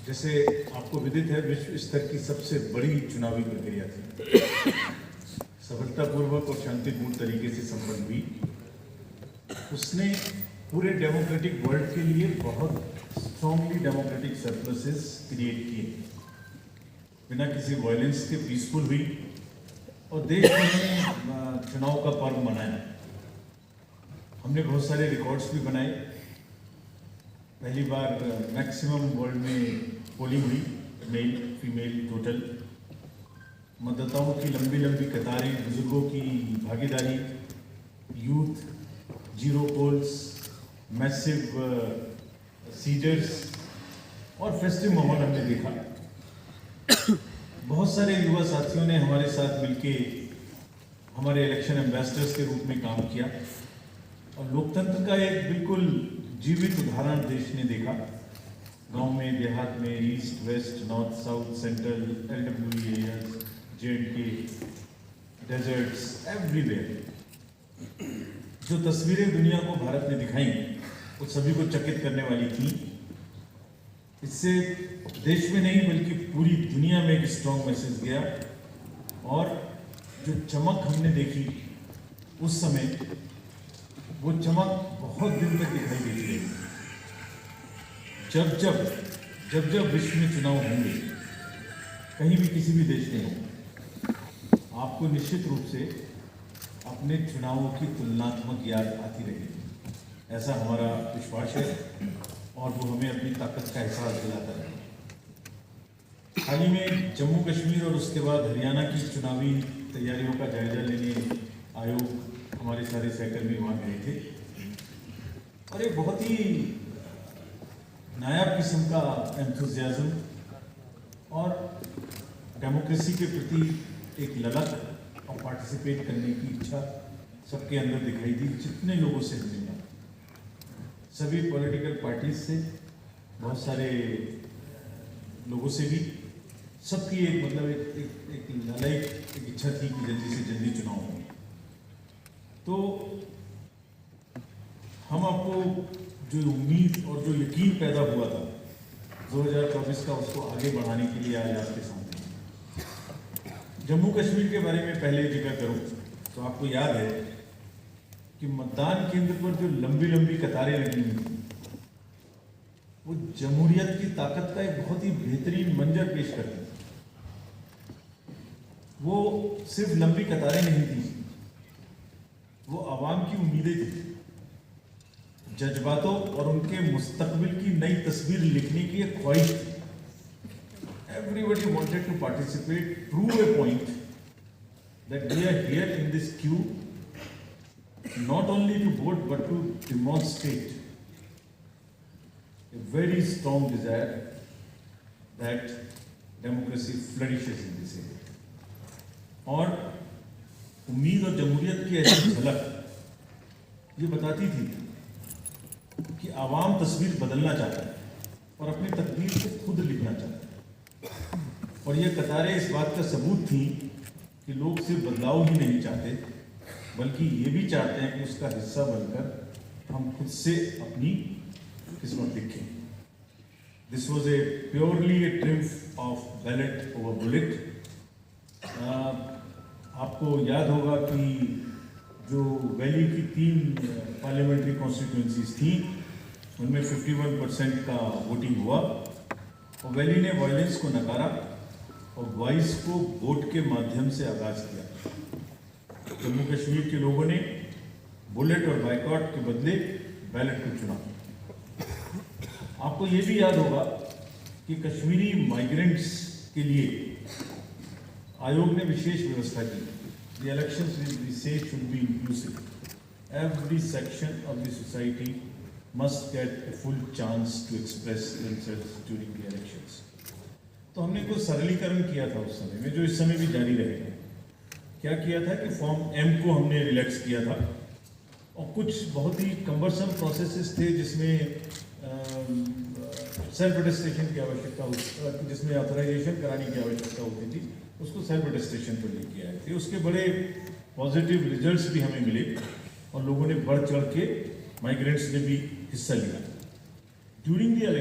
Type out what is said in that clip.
जैसे आपको विदित है, विश्व स्तर की सबसे बड़ी चुनावी प्रक्रिया थी, सफलतापूर्वक और शांतिपूर्ण तरीके से संपन्न हुई। उसने पूरे डेमोक्रेटिक वर्ल्ड के लिए बहुत स्ट्रॉन्गली डेमोक्रेटिक सरप्लसेस क्रिएट किए, बिना किसी वायलेंस के पीसफुल हुई और देश में चुनाव का पर्व मनाया। हमने बहुत सारे रिकॉर्ड्स भी बनाए। पहली बार मैक्सिमम वर्ल्ड में पोलिंग हुई, मेल फीमेल टोटल। मतदाताओं की लंबी लंबी कतारें, बुजुर्गों की भागीदारी, youth, zero polls, massive seizures और फेस्टिव माहौल हमने देखा। बहुत सारे युवा साथियों ने हमारे साथ मिलके हमारे इलेक्शन एम्बेसडर्स के रूप में काम किया और लोकतंत्र का एक बिल्कुल जीवित उदाहरण देश ने देखा। गांव में, देहात में, east west, north south, central, LWE areas, JNK, deserts, everywhere जो तस्वीरें दुनिया को भारत ने दिखाई वो सभी को चकित करने वाली थी। इससे देश में नहीं बल्कि पूरी दुनिया में एक स्ट्रॉन्ग मैसेज गया और जो चमक हमने देखी उस समय, वो चमक बहुत दिन तक दिखाई देती रही। जब जब विश्व में चुनाव होंगे, कहीं भी किसी भी देश में हो, आपको निश्चित रूप से अपने चुनावों की तुलनात्मक याद आती रहेगी। ऐसा हमारा विश्वास है और वो हमें अपनी ताकत का एहसास दिलाता है। हाल ही में जम्मू कश्मीर और उसके बाद हरियाणा की चुनावी तैयारियों का जायजा लेने आयोग हमारे सारे सहकर्मी वहाँ गए थे और एक बहुत ही नायाब किस्म का एंथुजियाज्म और डेमोक्रेसी के प्रति एक ललक और पार्टिसिपेट करने की इच्छा सबके अंदर दिखाई दी। जितने लोगों से हमने मिला, सभी पॉलिटिकल पार्टीज से, बहुत सारे लोगों से भी, सबकी एक मतलब एक ललायक एक इच्छा थी कि जल्दी से जल्दी चुनाव हो। तो हम आपको जो उम्मीद और जो यकीन पैदा हुआ था 2024 का, उसको आगे बढ़ाने के लिए आज आपके सामने। जम्मू कश्मीर के बारे में पहले जिक्र करूं तो आपको याद है कि मतदान केंद्र पर जो लंबी लंबी कतारें लगी हुई थी, वो जमहूरियत की ताकत का एक बहुत ही बेहतरीन मंजर पेश करती थी। वो सिर्फ लंबी कतारें नहीं थी, वो आवाम की उम्मीदें थी, जज्बातों और उनके मुस्तकबिल की नई तस्वीर लिखने की एक ख्वाहिश थी। Everybody wanted to participate, prove a point that we are here in this queue not only to vote but to demonstrate a very strong desire that democracy flourishes in this area. और उम्मीद और जमहूरियत की ऐसी झलक ये बताती थी कि आवाम तस्वीर बदलना चाहता है और अपनी तकदीर को खुद लिखना चाहता है। और ये कतारें इस बात का सबूत थी कि लोग सिर्फ बदलाव ही नहीं चाहते बल्कि ये भी चाहते हैं कि उसका हिस्सा बनकर हम खुद से अपनी किस्मत लिखें। This was a purely A triumph of ballot over bullet. आपको याद होगा कि जो वैली की 3 पार्लियामेंट्री कॉन्स्टिट्यूंसीज थी, उनमें 51% का वोटिंग हुआ और वैली ने वायलेंस को नकारा और 22 को वोट के माध्यम से आगाज किया। जम्मू कश्मीर के लोगों ने बुलेट और बाइकॉट के बदले बैलेट को चुना। आपको ये भी याद होगा कि कश्मीरी माइग्रेंट्स के लिए आयोग ने विशेष व्यवस्था की। The elections we say should be inclusive. Every section of the society must get a full chance to express themselves during the elections. तो हमने कुछ सरलीकरण किया था उस समय में, जो इस समय भी जारी रहेगा। क्या किया था कि फॉर्म M को हमने रिलैक्स किया था और कुछ बहुत ही कम्बरसम प्रोसेसेस थे जिसमें सेल्फ अटेस्टेशन की आवश्यकता होती, जिसमें ऑथराइजेशन कराने की आवश्यकता होती थी, उसको सेल्फ अटेस्टेशन पर लेके आए थे। उसके बड़े पॉजिटिव रिजल्ट्स भी हमें मिले और लोगों ने बढ़ चढ़ के, माइग्रेंट्स ने भी हिस्सा लिया। During the